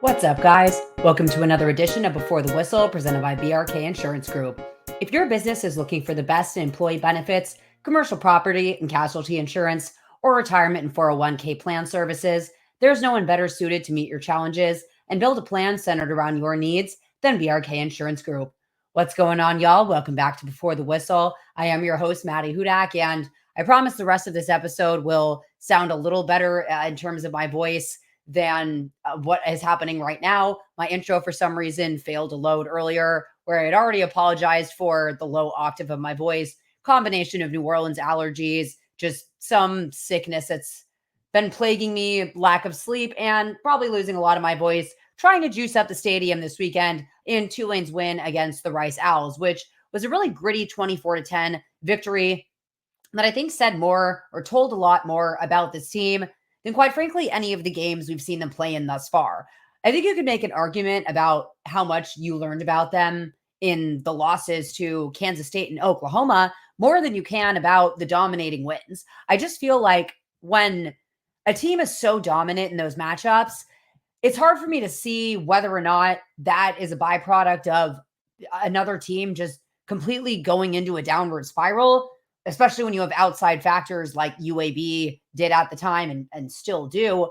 What's up, guys? Welcome to another edition of Before the Whistle presented by BRK Insurance Group. If your business is looking for the best in employee benefits, commercial property and casualty insurance, or retirement and 401k plan services, there's no one better suited to meet your challenges and build a plan centered around your needs than BRK Insurance Group. What's going on, y'all? Welcome back to Before the Whistle. I am your host, Maddy, and I promise the rest of this episode will sound a little better in terms of my voice than what is happening right now. My intro, for some reason, failed to load earlier, where I had already apologized for the low octave of my voice, combination of New Orleans allergies, just some sickness that's been plaguing me, lack of sleep, and probably losing a lot of my voice, trying to juice up the stadium this weekend in Tulane's win against the Rice Owls, which was a really gritty 24-10 victory that I think said more or told a lot more about this team than, quite frankly, any of the games we've seen them play in thus far. I think you could make an argument about how much you learned about them in the losses to Kansas State and Oklahoma more than you can about the dominating wins. I just feel like when a team is so dominant in those matchups, it's hard for me to see whether or not that is a byproduct of another team just completely going into a downward spiral, especially when you have outside factors like UAB did at the time and still do.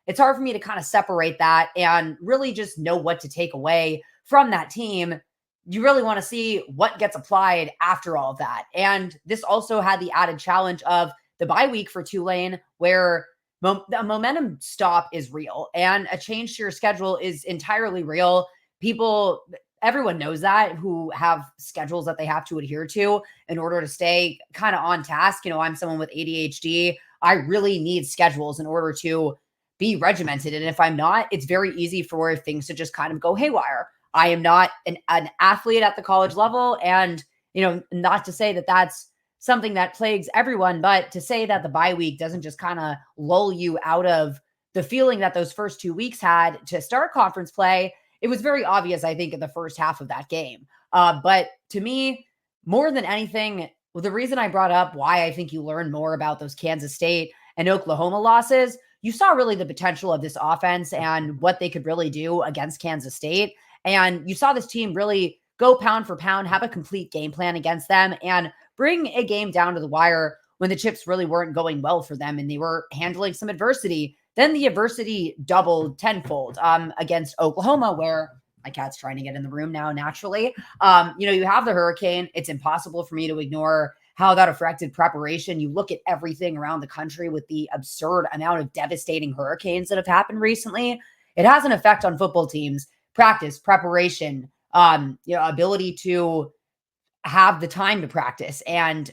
It's hard for me to kind of separate that and really just know what to take away from that team. You really want to see what gets applied after all of that. And this also had the added challenge of the bye week for Tulane, where the momentum stop is real and a change to your schedule is entirely real. Everyone knows that, who have schedules that they have to adhere to in order to stay kind of on task. You know, I'm someone with ADHD. I really need schedules in order to be regimented. And if I'm not, it's very easy for things to just kind of go haywire. I am not an athlete at the college level. And, you know, not to say that that's something that plagues everyone, but to say that the bye week doesn't just kind of lull you out of the feeling that those first 2 weeks had to start conference play. It was very obvious, I think, in the first half of that game. But to me, more than anything, the reason I brought up why I think you learn more about those Kansas State and Oklahoma losses, you saw really the potential of this offense and what they could really do against Kansas State. And you saw this team really go pound for pound, have a complete game plan against them, and bring a game down to the wire when the chips really weren't going well for them and they were handling some adversity. Then the adversity doubled tenfold against Oklahoma, where my cat's trying to get in the room now, naturally. You have the hurricane. It's impossible for me to ignore how that affected preparation. You look at everything around the country with the absurd amount of devastating hurricanes that have happened recently. It has an effect on football teams, practice, preparation, ability to have the time to practice. And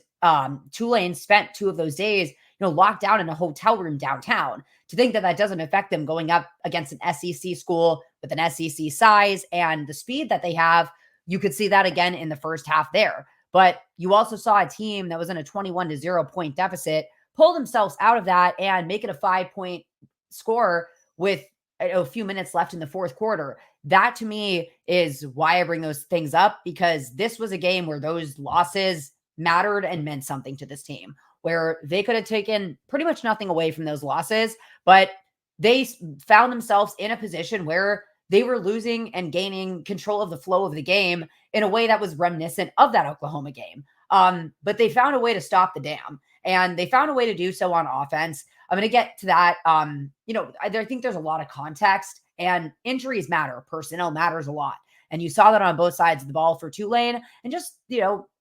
Tulane spent 2 of those days, locked down in a hotel room downtown. To think that that doesn't affect them going up against an SEC school with an SEC size and the speed that they have, you could see that again in the first half there. But you also saw a team that was in a 21-0 point deficit pull themselves out of that and make it a 5-point score with a few minutes left in the fourth quarter. That, to me, is why I bring those things up, because this was a game where those losses mattered and meant something to this team, where they could have taken pretty much nothing away from those losses, but they found themselves in a position where they were losing and gaining control of the flow of the game in a way that was reminiscent of that Oklahoma game. But they found a way to stop the dam, and they found a way to do so on offense. I'm going to get to that. I think there's a lot of context, and injuries matter. Personnel matters a lot. And you saw that on both sides of the ball for Tulane, and just,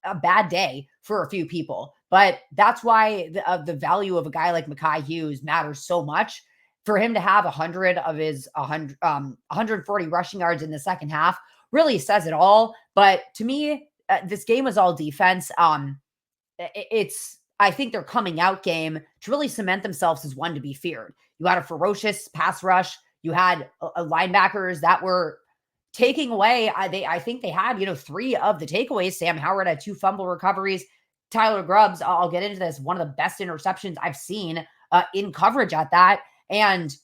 a bad day for a few people. But that's why the value of a guy like Mekhi Hughes matters so much. For him to have 100 of his 140 rushing yards in the second half really says it all. But to me, this game was all defense. I think their coming out game to really cement themselves as one to be feared. You had a ferocious pass rush. You had linebackers that were taking away. I think they had, 3 of the takeaways. Sam Howard had 2 fumble recoveries. Tyler Grubbs, I'll get into this, one of the best interceptions I've seen in coverage at that. And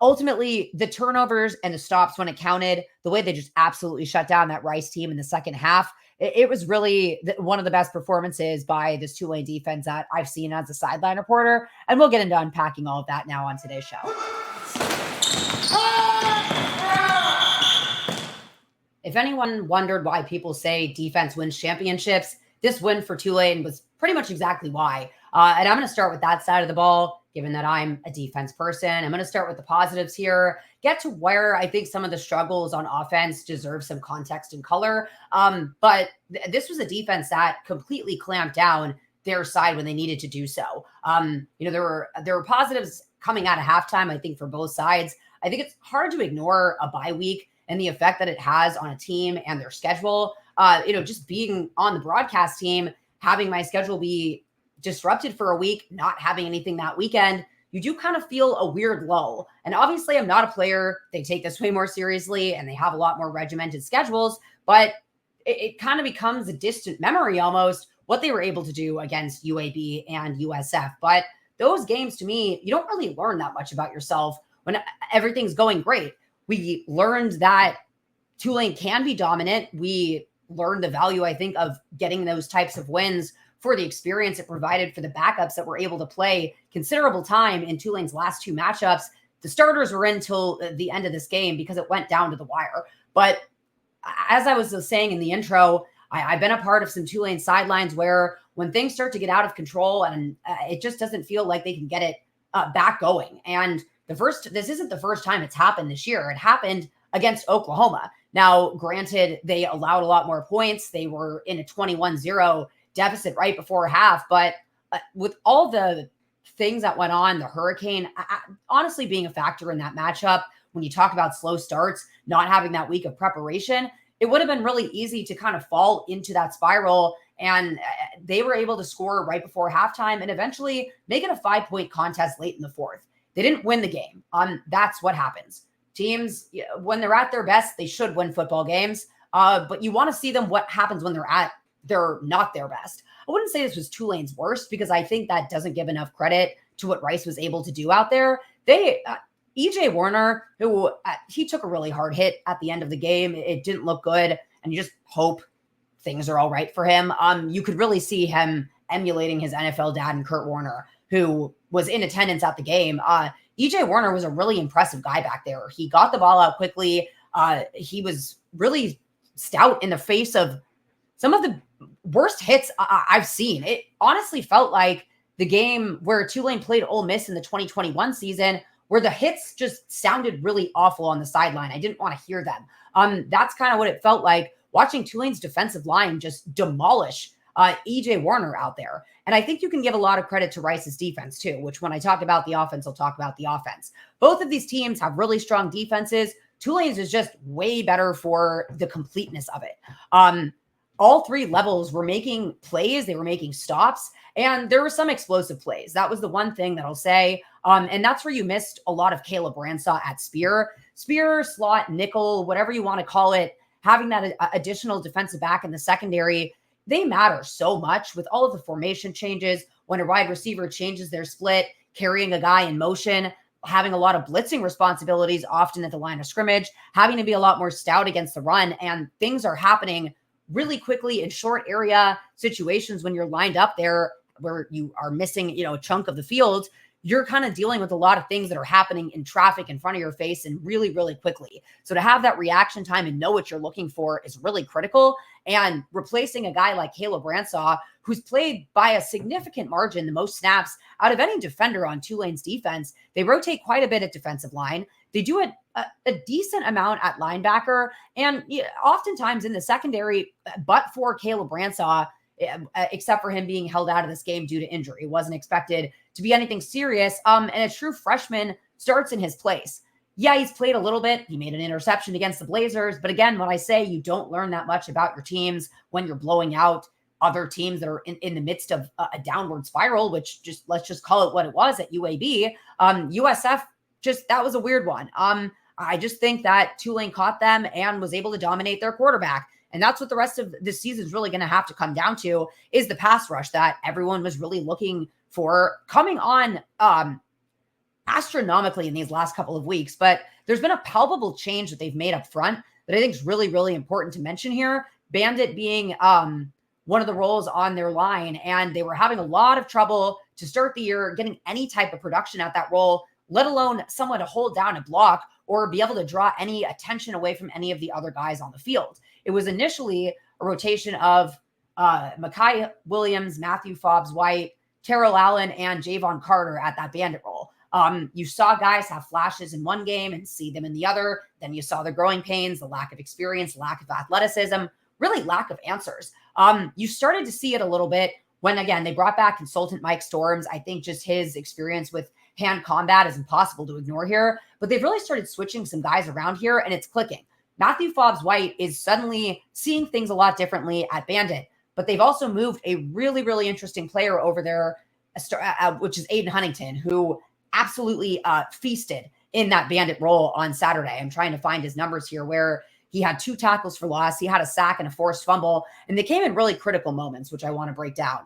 ultimately, the turnovers and the stops when it counted, the way they just absolutely shut down that Rice team in the second half, it was really one of the best performances by this Tulane defense that I've seen as a sideline reporter. And we'll get into unpacking all of that now on today's show. If anyone wondered why people say defense wins championships, this win for Tulane was pretty much exactly why. And I'm going to start with that side of the ball, given that I'm a defense person. I'm going to start with the positives here, get to where I think some of the struggles on offense deserve some context and color. But this was a defense that completely clamped down their side when they needed to do so. There were positives coming out of halftime, I think, for both sides. I think it's hard to ignore a bye week and the effect that it has on a team and their schedule. Just being on the broadcast team, having my schedule be disrupted for a week, not having anything that weekend, you do kind of feel a weird lull. And obviously, I'm not a player. They take this way more seriously and they have a lot more regimented schedules, but it kind of becomes a distant memory almost what they were able to do against UAB and USF. But those games, to me, you don't really learn that much about yourself when everything's going great. We learned that Tulane can be dominant. We learned the value, I think, of getting those types of wins for the experience it provided for the backups that were able to play considerable time in Tulane's last two matchups. The starters were in till the end of this game because it went down to the wire. But as I was saying in the intro, I've been a part of some Tulane sidelines where when things start to get out of control and it just doesn't feel like they can get it back going. And this isn't the first time it's happened this year. It happened against Oklahoma. Now, granted, they allowed a lot more points. They were in a 21-0 deficit right before half. But with all the things that went on, the hurricane, honestly being a factor in that matchup, when you talk about slow starts, not having that week of preparation, it would have been really easy to kind of fall into that spiral. And they were able to score right before halftime and eventually make it a 5-point contest late in the fourth. They didn't win the game. That's what happens. Teams, when they're at their best, they should win football games. But you want to see them what happens when they're not their best. I wouldn't say this was Tulane's worst because I think that doesn't give enough credit to what Rice was able to do out there. EJ Warner, who he took a really hard hit at the end of the game. It didn't look good, and you just hope things are all right for him. You could really see him emulating his NFL dad and Kurt Warner, who was in attendance at the game. EJ Warner was a really impressive guy back there. He got the ball out quickly. He was really stout in the face of some of the worst hits I've seen. It honestly felt like the game where Tulane played Ole Miss in the 2021 season, where the hits just sounded really awful on the sideline. I didn't want to hear them. That's kind of what it felt like watching Tulane's defensive line just demolish EJ Warner out there. And I think you can give a lot of credit to Rice's defense too, which when I talk about the offense, I'll talk about the offense. Both of these teams have really strong defenses. Tulane's is just way better for the completeness of it. All three levels were making plays. They were making stops. And there were some explosive plays. That was the one thing that I'll say. And that's where you missed a lot of Caleb Bransaw at spear, slot, nickel, whatever you want to call it. Having that additional defensive back in the secondary, they matter so much with all of the formation changes. When a wide receiver changes their split, carrying a guy in motion, having a lot of blitzing responsibilities, often at the line of scrimmage, having to be a lot more stout against the run. And things are happening really quickly in short area situations when you're lined up there where you are missing, a chunk of the field. You're kind of dealing with a lot of things that are happening in traffic in front of your face and really, really quickly. So to have that reaction time and know what you're looking for is really critical. And replacing a guy like Caleb Bransaw, who's played by a significant margin the most snaps out of any defender on Tulane's defense. They rotate quite a bit at defensive line. They do a decent amount at linebacker. And oftentimes in the secondary, but for Caleb Bransaw, except for him being held out of this game due to injury, wasn't expected to be anything serious. And a true freshman starts in his place. Yeah, he's played a little bit. He made an interception against the Blazers. But again, when I say you don't learn that much about your teams when you're blowing out other teams that are in the midst of a downward spiral, which let's just call it what it was at UAB. USF, that was a weird one. I just think that Tulane caught them and was able to dominate their quarterback. And that's what the rest of this season is really going to have to come down to, is the pass rush that everyone was really looking for coming on astronomically in these last couple of weeks. But there's been a palpable change that they've made up front that I think is really, really important to mention here. Bandit being one of the roles on their line, and they were having a lot of trouble to start the year getting any type of production at that role let alone someone to hold down a block or be able to draw any attention away from any of the other guys on the field. It was initially a rotation of Mekhi Williams, Matthew Fobbs-White, Terrell Allen, and Javon Carter at that bandit role. You saw guys have flashes in one game and see them in the other. Then you saw the growing pains, the lack of experience, lack of athleticism, really lack of answers. You started to see it a little bit when, again, they brought back consultant Mike Storms. I think just his experience with hand combat is impossible to ignore here, but they've really started switching some guys around here and it's clicking. Matthew Fobbs-White is suddenly seeing things a lot differently at bandit, but they've also moved a really, really interesting player over there, which is Aiden Huntington, who absolutely feasted in that bandit role on Saturday. I'm trying to find his numbers here where he had 2 tackles for loss. He had a sack and a forced fumble, and they came in really critical moments, which I want to break down.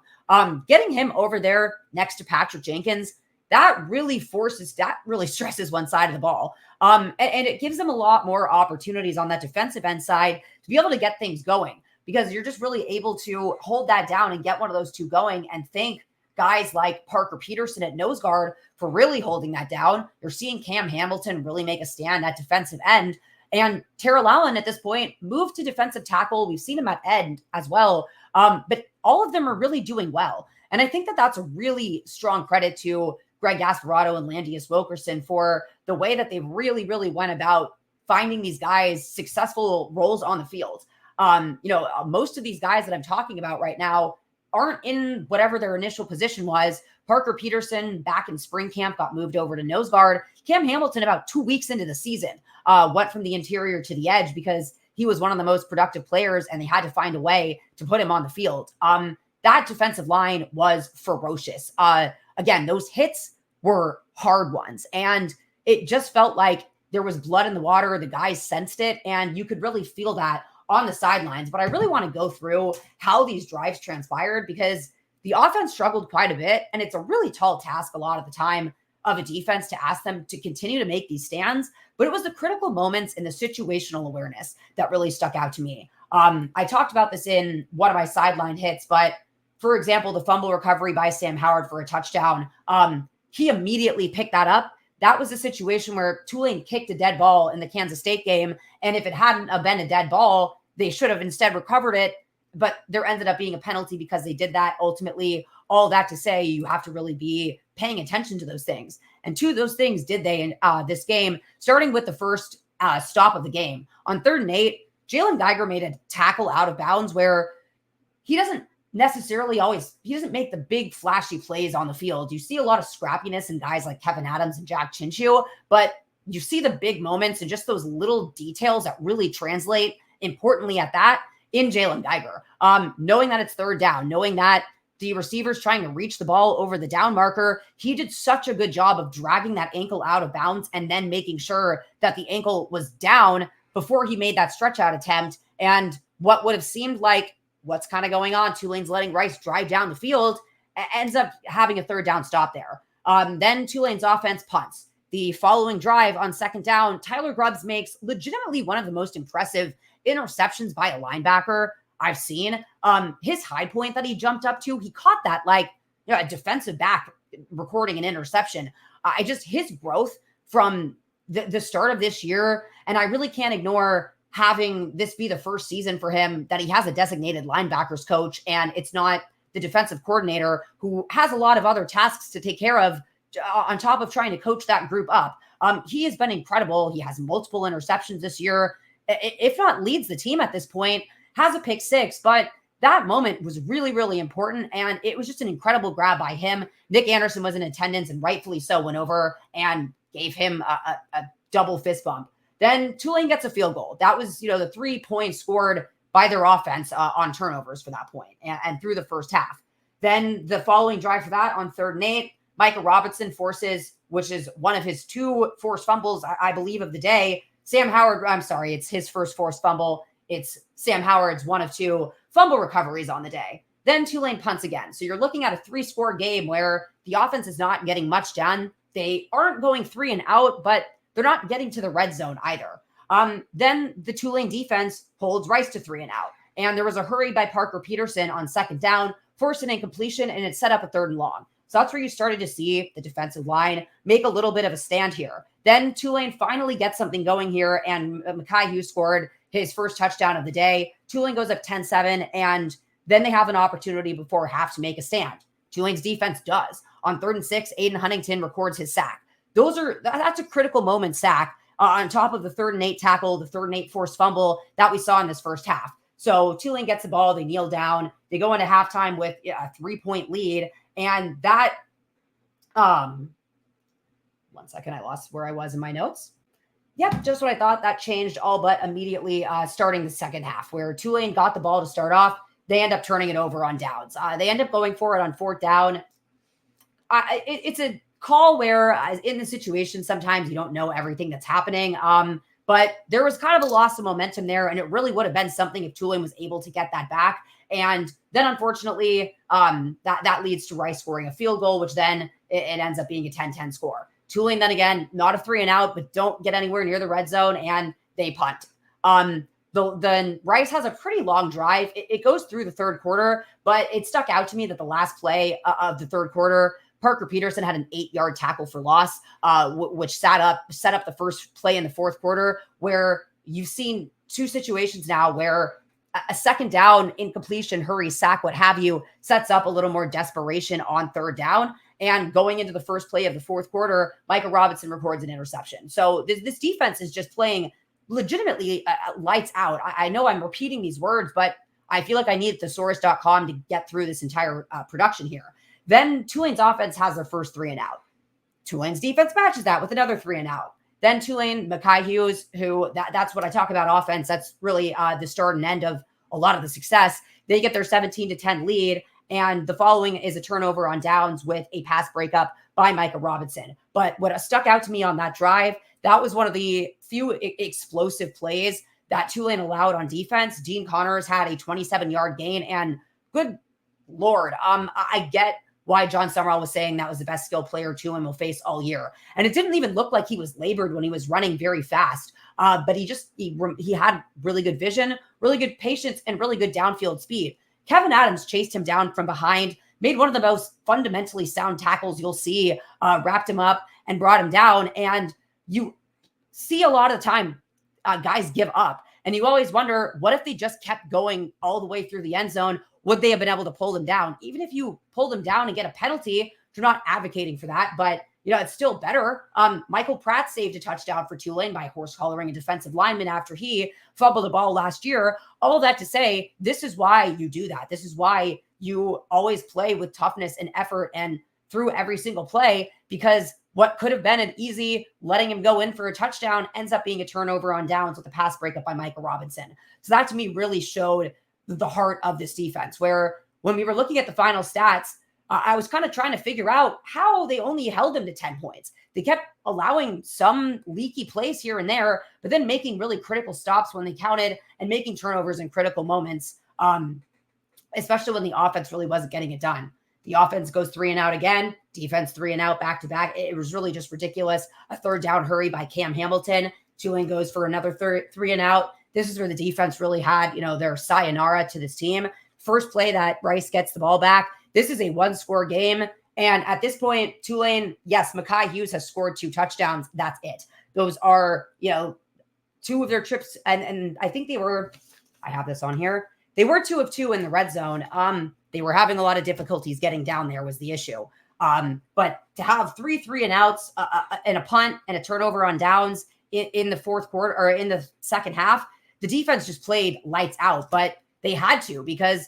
Getting him over there next to Patrick Jenkins, that really stresses one side of the ball. And it gives them a lot more opportunities on that defensive end side to be able to get things going, because you're just really able to hold that down and get one of those two going, and thank guys like Parker Peterson at nose guard for really holding that down. You're seeing Cam Hamilton really make a stand at defensive end. And Terrell Allen at this point moved to defensive tackle. We've seen him at end as well. But all of them are really doing well. And I think that that's a really strong credit to Greg Gasparato and Landius Wilkerson for the way that they really, really went about finding these guys successful roles on the field. Most of these guys that I'm talking about right now aren't in whatever their initial position was. Parker Peterson back in spring camp got moved over to nose guard. Cam Hamilton, about 2 weeks into the season, went from the interior to the edge because he was one of the most productive players and they had to find a way to put him on the field. That defensive line was ferocious. Again, those hits were hard ones, and it just felt like there was blood in the water. The guys sensed it, and you could really feel that on the sidelines. But I really want to go through how these drives transpired, because the offense struggled quite a bit, and it's a really tall task a lot of the time of a defense to ask them to continue to make these stands. But it was the critical moments in the situational awareness that really stuck out to me. I talked about this in one of my sideline hits, but for example, the fumble recovery by Sam Howard for a touchdown, he immediately picked that up. That was a situation where Tulane kicked a dead ball in the Kansas State game. And if it hadn't been a dead ball, they should have instead recovered it. But there ended up being a penalty because they did that. Ultimately, all that to say, you have to really be paying attention to those things. And 2 of those things did they in this game, starting with the first stop of the game. On 3rd and 8, Jalen Geiger made a tackle out of bounds where he doesn't make the big flashy plays on the field. You see a lot of scrappiness in guys like Kevin Adams and Jack Chinchu, but you see the big moments and just those little details that really translate importantly at that in Jalen Geiger. Knowing that it's 3rd down, knowing that the receiver's trying to reach the ball over the down marker, he did such a good job of dragging that ankle out of bounds and then making sure that the ankle was down before he made that stretch out attempt. And what would have seemed like, what's kind of going on? Tulane's letting Rice drive down the field, ends up having a 3rd down stop there. Then Tulane's offense punts. The following drive on 2nd down, Tyler Grubbs makes legitimately one of the most impressive interceptions by a linebacker I've seen. His high point that he jumped up to, he caught that like a defensive back recording an interception. His growth from the start of this year, and I really can't ignore having this be the first season for him that he has a designated linebackers coach, and it's not the defensive coordinator who has a lot of other tasks to take care of on top of trying to coach that group up. He has been incredible. He has multiple interceptions this year, if not leads the team at this point, has a pick 6, but that moment was really, really important, and it was just an incredible grab by him. Nick Anderson was in attendance, and rightfully so, went over and gave him a double fist bump. Then Tulane gets a field goal. That was, the 3 points scored by their offense on turnovers for that point and through the first half. Then the following drive for that on 3rd and 8, Micah Robinson forces, which is one of his 2 forced fumbles, I believe, of the day. It's his first forced fumble. It's Sam Howard's 1 of 2 fumble recoveries on the day. Then Tulane punts again. So you're looking at a 3-score game where the offense is not getting much done. They aren't going 3 and out, but they're not getting to the red zone either. Then the Tulane defense holds Rice to 3 and out. And there was a hurry by Parker Peterson on 2nd down, forced an incompletion, and it set up a 3rd and long. So that's where you started to see the defensive line make a little bit of a stand here. Then Tulane finally gets something going here, and Mekhi Hughes scored his first touchdown of the day. Tulane goes up 10-7, and then they have an opportunity before half to make a stand. Tulane's defense does. On 3rd and 6, Aiden Huntington records his sack. That's a critical moment sack on top of the 3rd and 8 tackle, the 3rd and 8 forced fumble that we saw in this first half. So Tulane gets the ball, they kneel down, they go into halftime with a 3-point lead, and that, one second, I lost where I was in my notes. Yep, just what I thought. That changed all but immediately starting the second half, where Tulane got the ball to start off. They end up turning it over on downs. They end up going for it on 4th down. It's a call where in the situation, sometimes you don't know everything that's happening. But there was kind of a loss of momentum there, and it really would have been something if Tulane was able to get that back. And then, unfortunately, that leads to Rice scoring a field goal, which then it ends up being a 10-10 score. Tulane, then again, not a 3-and-out, but don't get anywhere near the red zone, and they punt. Then Rice has a pretty long drive. It goes through the 3rd quarter, but it stuck out to me that the last play of the 3rd quarter, Parker Peterson had an 8-yard tackle for loss, which set up the first play in the 4th quarter, where you've seen 2 situations now where a 2nd down, incompletion, hurry, sack, what have you, sets up a little more desperation on 3rd down. And going into the first play of the 4th quarter, Micah Robinson records an interception. So this defense is just playing legitimately lights out. I know I'm repeating these words, but I feel like I need thesaurus.com to get through this entire production here. Then Tulane's offense has their first 3-and-out. Tulane's defense matches that with another 3-and-out. Then Tulane, Mekhi Hughes, who that's what I talk about offense. That's really the start and end of a lot of the success. They get their 17-10 lead. And the following is a turnover on downs with a pass breakup by Micah Robinson. But what stuck out to me on that drive, that was one of the few explosive plays that Tulane allowed on defense. Dean Connors had a 27-yard gain, and good Lord, I get why John Summerall was saying that was the best skill player Tulane will face all year. And it didn't even look like he was labored when he was running very fast. But he had really good vision, really good patience, and really good downfield speed. Kevin Adams chased him down from behind, made one of the most fundamentally sound tackles you'll see, wrapped him up and brought him down. And you see a lot of the time guys give up. And you always wonder, what if they just kept going all the way through the end zone? Would they have been able to pull them down? Even if you pull them down and get a penalty, you're not advocating for that, but it's still better. Michael Pratt saved a touchdown for Tulane by horse collaring a defensive lineman after he fumbled the ball last year. All that to say, this is why you do that. This is why you always play with toughness and effort and through every single play, because what could have been an easy letting him go in for a touchdown ends up being a turnover on downs with a pass breakup by Micah Robinson. So that to me really showed the heart of this defense, where when we were looking at the final stats, I was kind of trying to figure out how they only held him to 10 points. They kept allowing some leaky plays here and there, but then making really critical stops when they counted and making turnovers in critical moments, especially when the offense really wasn't getting it done. The offense goes 3-and-out again, defense 3-and-out back-to-back. It was really just ridiculous. A 3rd down hurry by Cam Hamilton. Tulane goes for another 3-and-out. This is where the defense really had, their sayonara to this team. First play that Rice gets the ball back. This is a 1-score game. And at this point, Tulane, yes, Mekhi Hughes has scored 2 touchdowns. That's it. Those are, 2 of their trips. And I think I have this on here. They were 2 of 2 in the red zone. They were having a lot of difficulties getting down there was the issue. But to have 3-and-outs and a punt and a turnover on downs in the 4th quarter or in the second half, the defense just played lights out. But they had to, because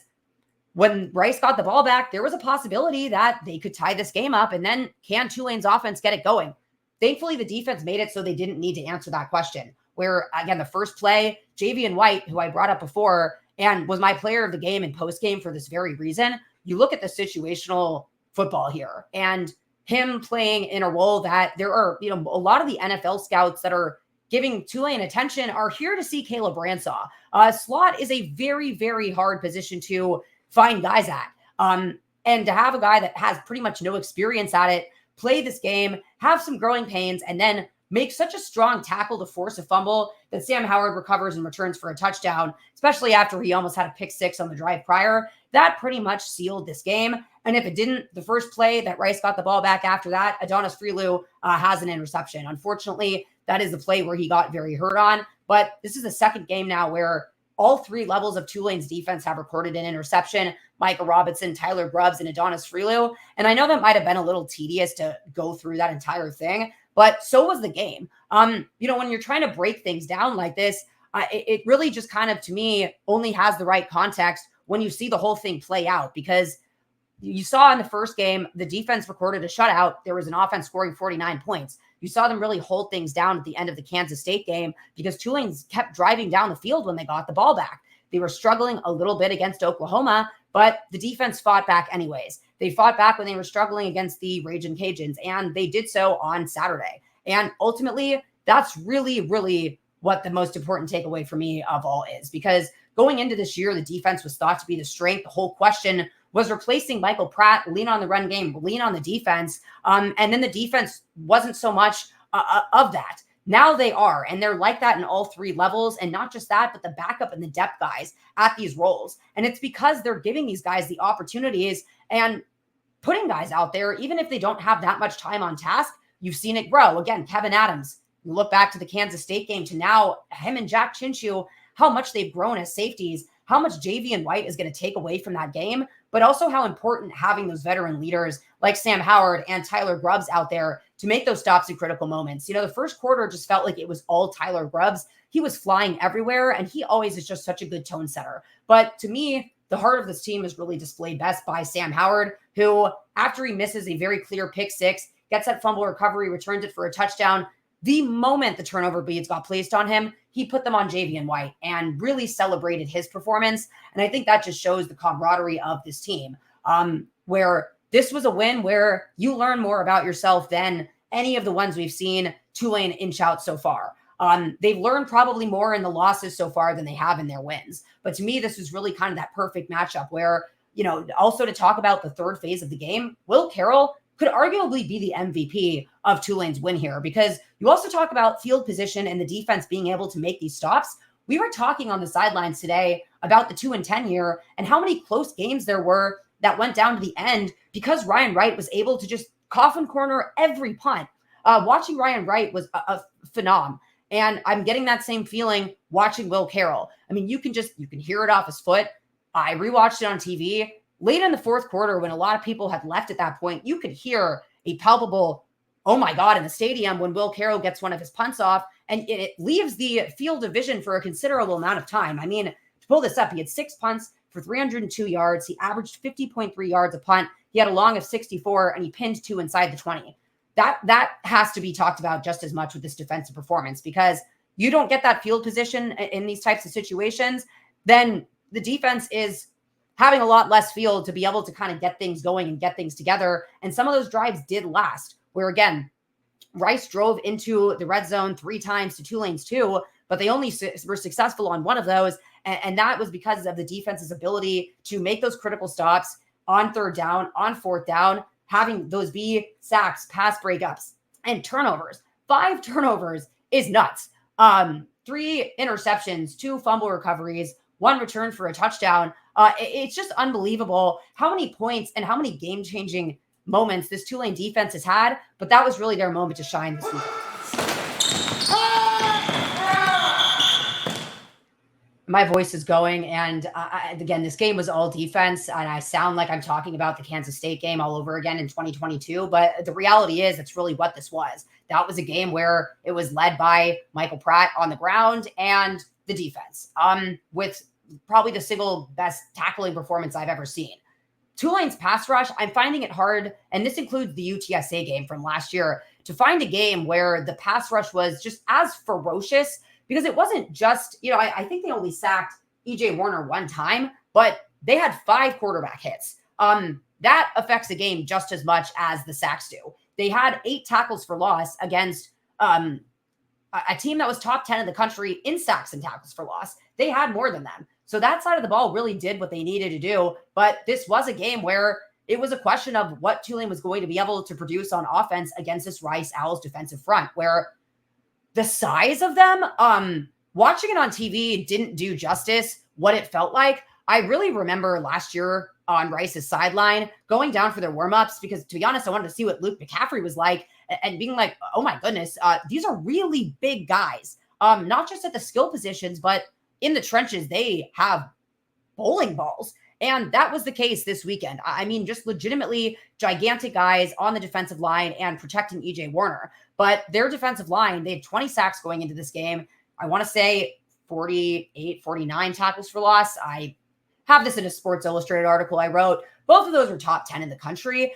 when Rice got the ball back, there was a possibility that they could tie this game up, and then can Tulane's offense get it going? Thankfully, the defense made it so they didn't need to answer that question. Where, again, the first play, Javian White, who I brought up before, and was my player of the game and post-game for this very reason, you look at the situational football here, and him playing in a role that there are, a lot of the NFL scouts that are giving Tulane attention are here to see Caleb Ransaw. Slot is a very, very hard position to find guys at. And to have a guy that has pretty much no experience at it, play this game, have some growing pains, and then makes such a strong tackle to force a fumble that Sam Howard recovers and returns for a touchdown, especially after he almost had a pick six on the drive prior. That pretty much sealed this game. And if it didn't, the first play that Rice got the ball back after that, Adonis Freelou has an interception. Unfortunately, that is the play where he got very hurt on. But this is the second game now where all three levels of Tulane's defense have recorded an interception: Micah Robinson, Tyler Grubbs, and Adonis Freelou. And I know that might have been a little tedious to go through that entire thing, but so was the game. When you're trying to break things down like this, it really just kind of, to me, only has the right context when you see the whole thing play out, because you saw in the first game, the defense recorded a shutout. There was an offense scoring 49 points. You saw them really hold things down at the end of the Kansas State game because Tulane kept driving down the field when they got the ball back. They were struggling a little bit against Oklahoma, but the defense fought back anyways. They fought back when they were struggling against the Ragin' Cajuns, and they did so on Saturday. And ultimately, that's really, really what the most important takeaway for me of all is, because going into this year, the defense was thought to be the strength. The whole question was replacing Michael Pratt, lean on the run game, lean on the defense. And then the defense wasn't so much of that. Now they are, and they're like that in all three levels. And not just that, but the backup and the depth guys at these roles. And it's because they're giving these guys the opportunities and putting guys out there, even if they don't have that much time on task. You've seen it grow. Again, Kevin Adams, you look back to the Kansas State game to now, him and Jack Chinchu, how much they've grown as safeties, how much Javian White is going to take away from that game, but also how important having those veteran leaders like Sam Howard and Tyler Grubbs out there to make those stops in critical moments. The first quarter just felt like it was all Tyler Grubbs. He was flying everywhere, and he always is just such a good tone setter. But to me, the heart of this team is really displayed best by Sam Howard, who, after he misses a very clear pick six, gets that fumble recovery, returns it for a touchdown. The moment the turnover beads got placed on him, he put them on Javian White and really celebrated his performance. And I think that just shows the camaraderie of this team, where this was a win where you learn more about yourself than any of the ones we've seen Tulane inch out so far. They've learned probably more in the losses so far than they have in their wins. But to me, this was really kind of that perfect matchup where, also to talk about the third phase of the game, Will Carroll could arguably be the MVP of Tulane's win here, because you also talk about field position and the defense being able to make these stops. We were talking on the sidelines today about the 2-10 year and how many close games there were that went down to the end because Ryan Wright was able to just coffin corner every punt. Watching Ryan Wright was a phenom. And I'm getting that same feeling watching Will Carroll. I mean, you can hear it off his foot. I rewatched it on TV. Late in the fourth quarter, when a lot of people had left at that point, you could hear a palpable, oh my God, in the stadium when Will Carroll gets one of his punts off, and it leaves the field of vision for a considerable amount of time. I mean, to pull this up, he had 6 punts for 302 yards. He averaged 50.3 yards a punt. He had a long of 64, and he pinned 2 inside the 20. That has to be talked about just as much with this defensive performance, because you don't get that field position in these types of situations, then the defense is having a lot less field to be able to kind of get things going and get things together. And some of those drives did last, where again, Rice drove into the red zone 3 times to Tulane's 2, but they only were successful on one of those. And that was because of the defense's ability to make those critical stops on third down, on fourth down, having those be sacks, pass breakups, and turnovers. 5 turnovers is nuts. 3 interceptions, 2 fumble recoveries, 1 return for a touchdown. It's just unbelievable how many points and how many game-changing moments this Tulane defense has had, but that was really their moment to shine this week. My voice is going, and again, this game was all defense, and I sound like I'm talking about the Kansas State game all over again in 2022, but the reality is that's really what this was. That was a game where it was led by Michael Pratt on the ground and the defense, with probably the single best tackling performance I've ever seen. Tulane's pass rush, I'm finding it hard, and this includes the UTSA game from last year, to find a game where the pass rush was just as ferocious, because it wasn't just, I think they only sacked EJ Warner 1 time, but they had 5 quarterback hits. That affects the game just as much as the sacks do. They had 8 tackles for loss against a team that was top 10 in the country in sacks and tackles for loss. They had more than them. So that side of the ball really did what they needed to do. But this was a game where it was a question of what Tulane was going to be able to produce on offense against this Rice Owls defensive front, where the size of them, watching it on TV didn't do justice what it felt like. I really remember last year on Rice's sideline going down for their warmups because, to be honest, I wanted to see what Luke McCaffrey was like and being like, oh my goodness, these are really big guys, not just at the skill positions, but in the trenches. They have bowling balls. And that was the case this weekend. I mean, just legitimately gigantic guys on the defensive line and protecting EJ Warner. But their defensive line, they had 20 sacks going into this game. I want to say 48, 49 tackles for loss. I have this in a Sports Illustrated article I wrote. Both of those were top 10 in the country.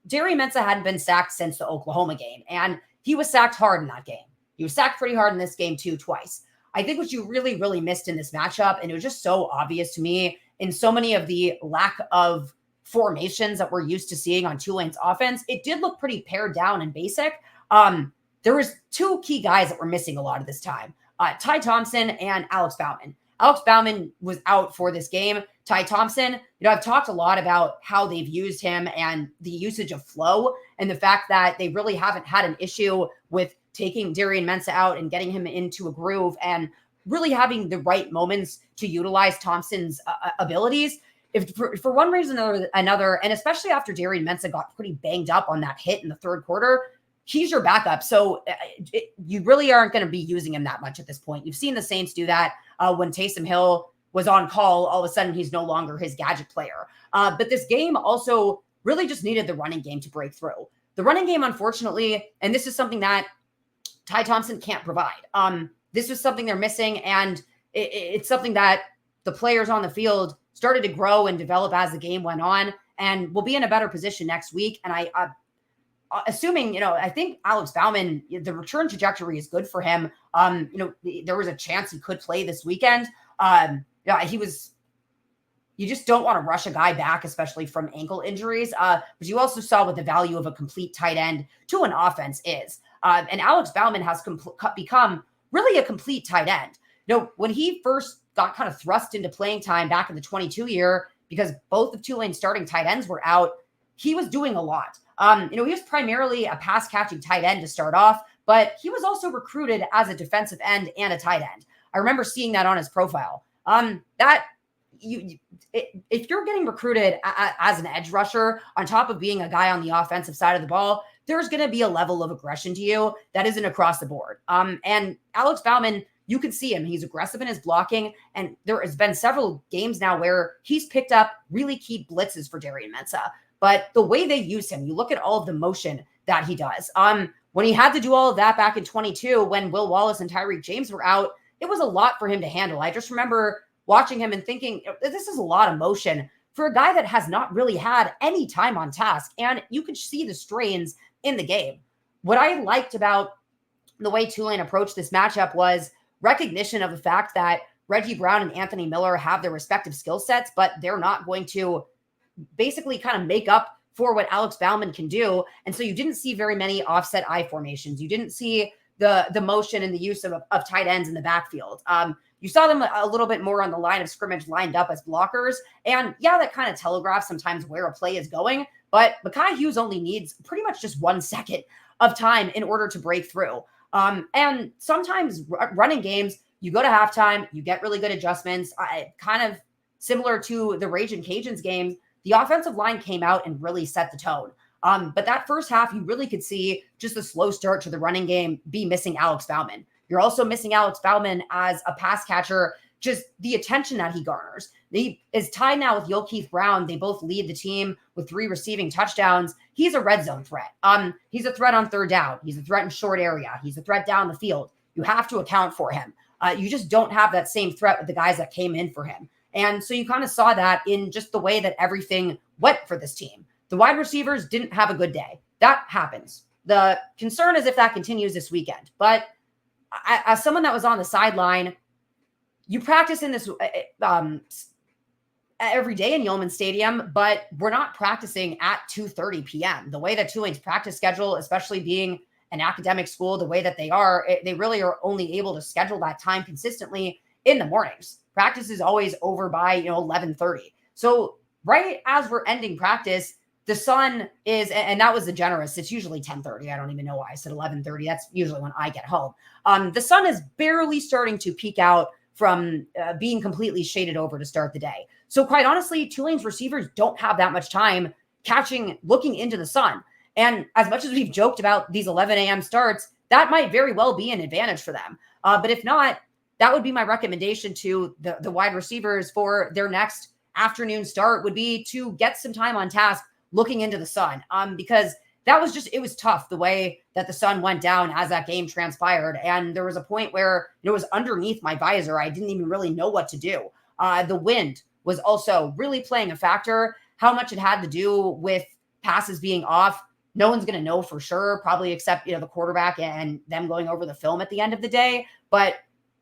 Darian Mensah hadn't been sacked since the Oklahoma game, and he was sacked hard in that game. He was sacked pretty hard in this game too, twice. I think what you really, really missed in this matchup, and it was just so obvious to me in so many of the lack of formations that we're used to seeing on Tulane's offense, it did look pretty pared down and basic. There was two key guys that were missing a lot of this time, Ty Thompson and Alex Bauman. Alex Bauman was out for this game. Ty Thompson, I've talked a lot about how they've used him and the usage of flow and the fact that they really haven't had an issue with taking Darian Mensah out and getting him into a groove and really having the right moments to utilize Thompson's abilities. If for one reason or another, and especially after Darian Mensah got pretty banged up on that hit in the third quarter, he's your backup. So you really aren't going to be using him that much at this point. You've seen the Saints do that when Taysom Hill was on call. All of a sudden, he's no longer his gadget player. But this game also really just needed the running game to break through. The running game, unfortunately, and this is something that Ty Thompson can't provide. This was something they're missing, and it's something that the players on the field started to grow and develop as the game went on, and will be in a better position next week. And I assuming, I think Alex Bauman, the return trajectory is good for him. There was a chance he could play this weekend. You just don't want to rush a guy back, especially from ankle injuries. But you also saw what the value of a complete tight end to an offense is. And Alex Bauman has become really a complete tight end. When he first got kind of thrust into playing time back in the 22 year, because both of Tulane's starting tight ends were out, he was doing a lot. He was primarily a pass catching tight end to start off, but he was also recruited as a defensive end and a tight end. I remember seeing that on his profile. If you're getting recruited as an edge rusher on top of being a guy on the offensive side of the ball, there's going to be a level of aggression to you that isn't across the board. And Alex Bauman, you can see him. He's aggressive in his blocking, and there has been several games now where he's picked up really key blitzes for Darian Mensah. But the way they use him, you look at all of the motion that he does. When he had to do all of that back in 22, when Will Wallace and Tyreek James were out, it was a lot for him to handle. I just remember watching him and thinking, this is a lot of motion for a guy that has not really had any time on task. And you could see the strains in the game. What I liked about the way Tulane approached this matchup was recognition of the fact that Reggie Brown and Anthony Miller have their respective skill sets, but they're not going to basically kind of make up for what Alex Bauman can do. And so you didn't see very many offset I formations. You didn't see the motion and the use of tight ends in the backfield. You saw them a little bit more on the line of scrimmage lined up as blockers. And yeah, that kind of telegraphs sometimes where a play is going. But Mekhi Hughes only needs pretty much just 1 second of time in order to break through. And sometimes running games, you go to halftime, you get really good adjustments. Kind of similar to the Ragin' Cajuns game, the offensive line came out and really set the tone. But that first half, you really could see just a slow start to the running game be missing Alex Bauman. You're also missing Alex Bauman as a pass catcher, just the attention that he garners. He is tied now with Yokeith Brown. They both lead the team with 3 receiving touchdowns. He's a red zone threat. He's a threat on third down. He's a threat in short area. He's a threat down the field. You have to account for him. You just don't have that same threat with the guys that came in for him. And so you kind of saw that in just the way that everything went for this team. The wide receivers didn't have a good day. That happens. The concern is if that continues this weekend. But as someone that was on the sideline, you practice in this every day in Yulman Stadium, but we're not practicing at 2:30 p.m. The way that Tulane's practice schedule, especially being an academic school, the way that they are, they really are only able to schedule that time consistently in the mornings. Practice is always over by 11:30. So right as we're ending practice, the sun is, and that was the generous, it's usually 10:30. I don't even know why I said 11:30. That's usually when I get home. The sun is barely starting to peek out from being completely shaded over to start the day. So quite honestly, Tulane's receivers don't have that much time looking into the sun. And as much as we've joked about these 11 a.m. starts, that might very well be an advantage for them. But if not, that would be my recommendation to the wide receivers for their next afternoon start would be to get some time on task looking into the sun. Because that was it was tough the way that the sun went down as that game transpired. And there was a point where it was underneath my visor. I didn't even really know what to do. The wind was also really playing a factor. How much it had to do with passes being off, no one's going to know for sure, probably except, the quarterback and them going over the film at the end of the day. But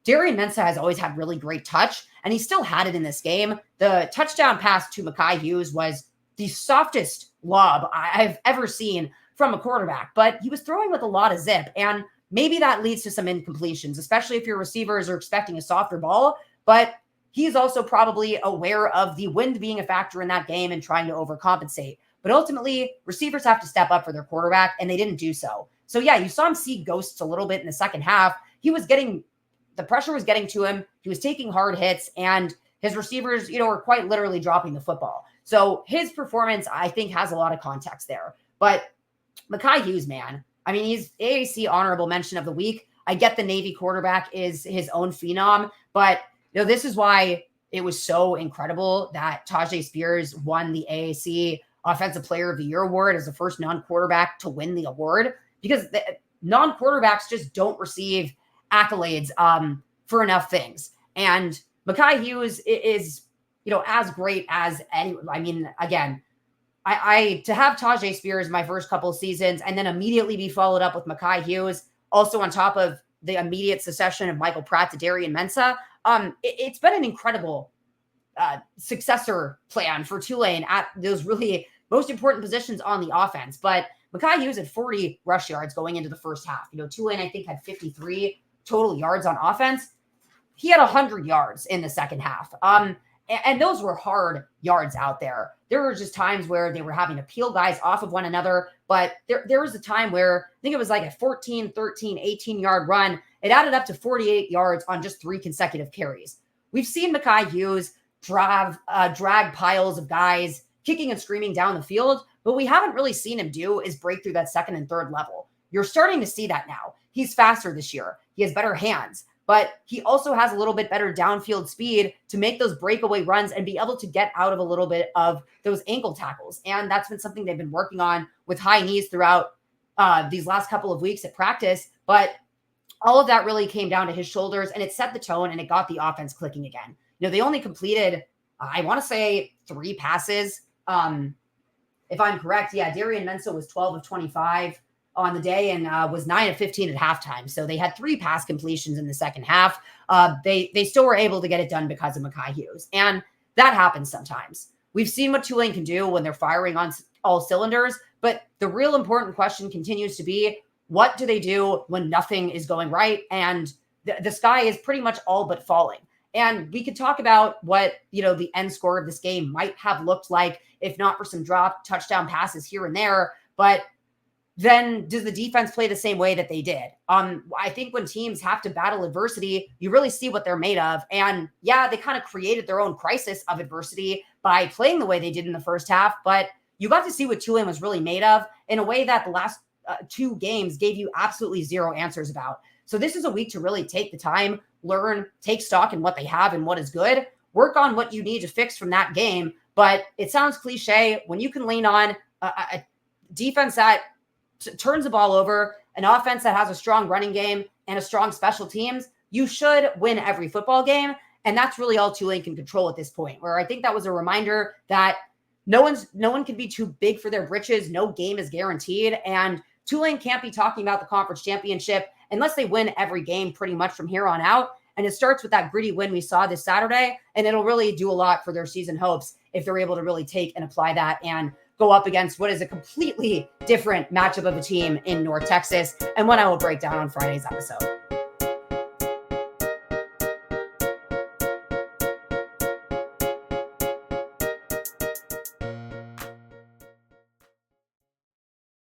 Darian Mensah has always had really great touch, and he still had it in this game. The touchdown pass to Mekhi Hughes was the softest lob I've ever seen from a quarterback, but he was throwing with a lot of zip, and maybe that leads to some incompletions, especially if your receivers are expecting a softer ball. But he's also probably aware of the wind being a factor in that game and trying to overcompensate. But ultimately, receivers have to step up for their quarterback, and they didn't do so. So yeah, you saw him see ghosts a little bit in the second half. The pressure was getting to him. He was taking hard hits, and his receivers, were quite literally dropping the football. So his performance, I think, has a lot of context there. But Mekhi Hughes, man, I mean, he's AAC honorable mention of the week. I get the Navy quarterback is his own phenom, but this is why it was so incredible that Tajay Spears won the AAC Offensive Player of the Year award as the first non-quarterback to win the award, because non-quarterbacks just don't receive accolades for enough things. And Mekhi Hughes is, as great as anyone. I mean, again, I to have Tajay Spears my first couple of seasons and then immediately be followed up with Mekhi Hughes, also on top of the immediate succession of Michael Pratt to Darian Mensah, it's been an incredible successor plan for Tulane at those really most important positions on the offense. But Mekhi Hughes had 40 rush yards going into the first half. Tulane, I think, had 53 total yards on offense. He had 100 yards in the second half. And those were hard yards out there. There were just times where they were having to peel guys off of one another. But there was a time where I think it was like a 14, 13, 18-yard run. It added up to 48 yards on just 3 consecutive carries. We've seen Mekhi Hughes drag piles of guys kicking and screaming down the field, but we haven't really seen him do is break through that second and third level. You're starting to see that now. He's faster this year. He has better hands, but he also has a little bit better downfield speed to make those breakaway runs and be able to get out of a little bit of those ankle tackles. And that's been something they've been working on with high knees throughout these last couple of weeks at practice. But all of that really came down to his shoulders, and it set the tone and it got the offense clicking again. They only completed, I want to say, 3 passes. If I'm correct, Darian Mensah was 12 of 25 on the day and was 9 of 15 at halftime. So they had 3 pass completions in the second half. They still were able to get it done because of Mekhi Hughes. And that happens sometimes. We've seen what Tulane can do when they're firing on all cylinders, but the real important question continues to be, what do they do when nothing is going right and the sky is pretty much all but falling? And we could talk about what, the end score of this game might have looked like if not for some drop touchdown passes here and there. But then does the defense play the same way that they did? I think when teams have to battle adversity, you really see what they're made of. And they kind of created their own crisis of adversity by playing the way they did in the first half. But you got to see what Tulane was really made of in a way that the last 2 games gave you absolutely zero answers about. So this is a week to really take the time, learn, take stock in what they have and what is good, work on what you need to fix from that game. But it sounds cliche when you can lean on a defense that turns the ball over, an offense that has a strong running game and a strong special teams. You should win every football game. And that's really all Tulane can control at this point, where I think that was a reminder that no one can be too big for their britches. No game is guaranteed. And Tulane can't be talking about the conference championship unless they win every game pretty much from here on out. And it starts with that gritty win we saw this Saturday, and it'll really do a lot for their season hopes if they're able to really take and apply that and go up against what is a completely different matchup of a team in North Texas, and one I will break down on Friday's episode.